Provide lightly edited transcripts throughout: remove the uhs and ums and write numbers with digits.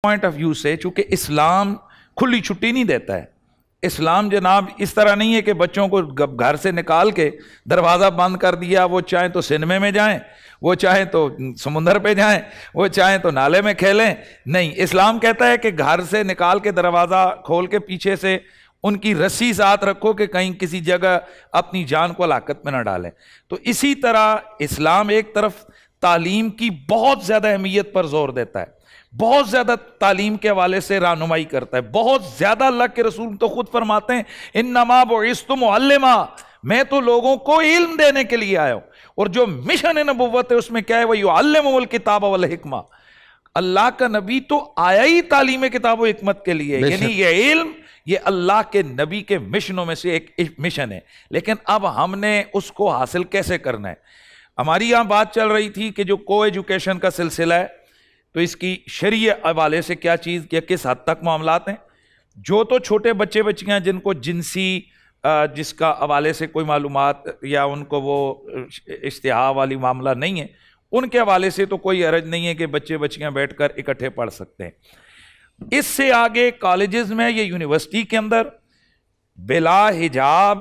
Point of view سے چونکہ اسلام کھلی چھٹی نہیں دیتا ہے. اسلام جناب اس طرح نہیں ہے کہ بچوں کو گھر سے نکال کے دروازہ بند کر دیا، وہ چاہیں تو سنیمے میں جائیں، وہ چاہیں تو سمندر پہ جائیں، وہ چاہیں تو نالے میں کھیلیں. نہیں، اسلام کہتا ہے کہ گھر سے نکال کے دروازہ کھول کے پیچھے سے ان کی رسی ساتھ رکھو کہ کہیں کسی جگہ اپنی جان کو ہلاکت میں نہ ڈالیں. تو اسی طرح اسلام ایک طرف تعلیم کی بہت زیادہ اہمیت پر زور دیتا ہے، بہت زیادہ تعلیم کے حوالے سے رہنمائی کرتا ہے، بہت زیادہ. اللہ کے رسول تو خود فرماتے ہیں انما بعثت معلما، میں تو لوگوں کو علم دینے کے لیے آیا ہوں. اور جو مشن نبوت ہے اس میں کیا ہے، وَيُعَلِّمُهُمُ الْكِتَابَ وَالْحِکْمَةَ. اللہ کا نبی تو آیا ہی تعلیم کتاب و حکمت کے لیے، یعنی یہ علم یہ اللہ کے نبی کے مشنوں میں سے ایک مشن ہے. لیکن اب ہم نے اس کو حاصل کیسے کرنا ہے؟ ہماری یہاں بات چل رہی تھی کہ جو کو ایجوکیشن کا سلسلہ ہے تو اس کی شرعی حوالے سے کیا چیز کیا، کس حد تک معاملات ہیں. جو تو چھوٹے بچے بچیاں جن کو جنسی جس کا حوالے سے کوئی معلومات یا ان کو وہ اشتہا والی معاملہ نہیں ہے، ان کے حوالے سے تو کوئی حرج نہیں ہے کہ بچے بچیاں بیٹھ کر اکٹھے پڑھ سکتے ہیں. اس سے آگے کالجز میں یا یونیورسٹی کے اندر بلا حجاب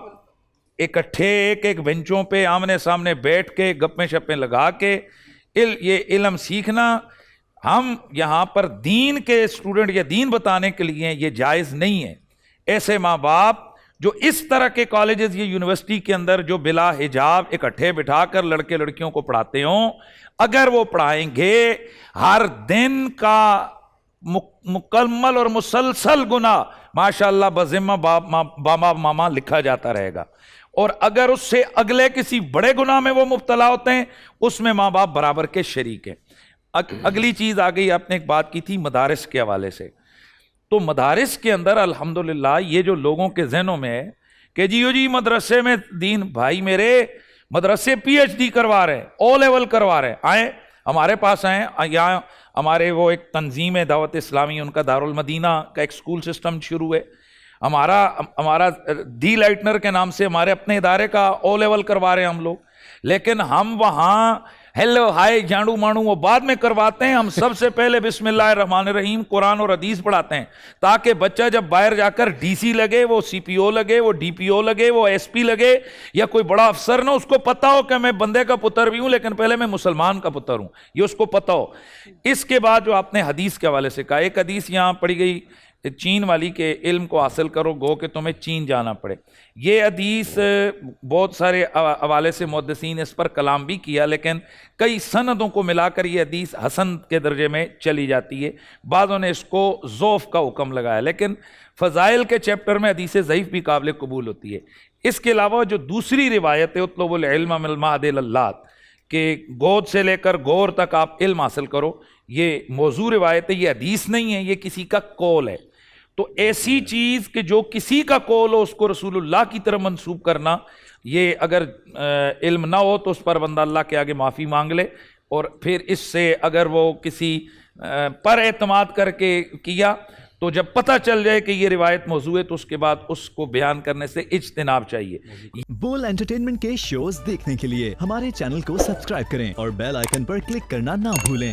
اکٹھے ایک ایک بینچوں پہ آمنے سامنے بیٹھ کے گپیں شپیں لگا کے یہ علم سیکھنا، ہم یہاں پر دین کے اسٹوڈنٹ یا دین بتانے کے لیے یہ جائز نہیں ہے. ایسے ماں باپ جو اس طرح کے کالجز یا یونیورسٹی کے اندر جو بلا حجاب اکٹھے بٹھا کر لڑکے لڑکیوں کو پڑھاتے ہوں، اگر وہ پڑھائیں گے ہر دن کا مکمل اور مسلسل گناہ ماشاءاللہ بذمہ بابا ماما لکھا جاتا رہے گا. اور اگر اس سے اگلے کسی بڑے گناہ میں وہ مبتلا ہوتے ہیں اس میں ماں باپ برابر کے شریک ہیں. اگلی چیز آ گئی، آپ نے ایک بات کی تھی مدارس کے حوالے سے. تو مدارس کے اندر الحمدللہ یہ جو لوگوں کے ذہنوں میں ہے کہ جی مدرسے میں دین، بھائی میرے مدرسے پی ایچ ڈی کروا رہے ہیں، او لیول کروا رہے ہیں، آئیں ہمارے پاس آئیں. یہاں ہمارے وہ ایک تنظیم ہے دعوت اسلامی، ان کا دارالمدینہ کا ایک سکول سسٹم شروع ہے. ہمارا دی لائٹنر کے نام سے ہمارے اپنے ادارے کا او لیول کروا رہے ہیں ہم لوگ. لیکن ہم وہاں ہیلو ہائی جانڈو مانو وہ بعد میں کرواتے ہیں. ہم سب سے پہلے بسم اللہ الرحمن الرحیم قرآن اور حدیث پڑھاتے ہیں تاکہ بچہ جب باہر جا کر ڈی سی لگے، وہ سی پی او لگے، وہ ڈی پی او لگے، وہ ایس پی لگے یا کوئی بڑا افسر نہ، اس کو پتہ ہو کہ میں بندے کا پتر بھی ہوں لیکن پہلے میں مسلمان کا پتر ہوں، یہ اس کو پتہ ہو. اس کے بعد جو آپ نے حدیث کے حوالے سے کہا، ایک حدیث یہاں پڑھی گئی چین والی کے علم کو حاصل کرو گو کہ تمہیں چین جانا پڑے. یہ حدیث بہت سارے حوالے سے محدثین اس پر کلام بھی کیا، لیکن کئی سندوں کو ملا کر یہ حدیث حسن کے درجے میں چلی جاتی ہے. بعضوں نے اس کو ضعف کا حکم لگایا، لیکن فضائل کے چیپٹر میں حدیث ضعیف بھی قابل قبول ہوتی ہے. اس کے علاوہ جو دوسری روایت ہے اطلب العلم من المہد الی اللات، کہ گود سے لے کر گور تک آپ علم حاصل کرو، یہ موضوع روایت ہے، یہ حدیث نہیں ہے، یہ کسی کا قول ہے. تو ایسی چیز کہ جو کسی کا قول ہو اس کو رسول اللہ کی طرف منسوب کرنا، یہ اگر علم نہ ہو تو اس پر بندہ اللہ کے آگے معافی مانگ لے، اور پھر اس سے اگر وہ کسی پر اعتماد کر کے کیا تو جب پتہ چل جائے کہ یہ روایت موضوع ہے تو اس کے بعد اس کو بیان کرنے سے اجتناب چاہیے. بول انٹرٹینمنٹ کے شوز دیکھنے کے لیے ہمارے چینل کو سبسکرائب کریں اور بیل آئیکن پر کلک کرنا نہ بھولیں.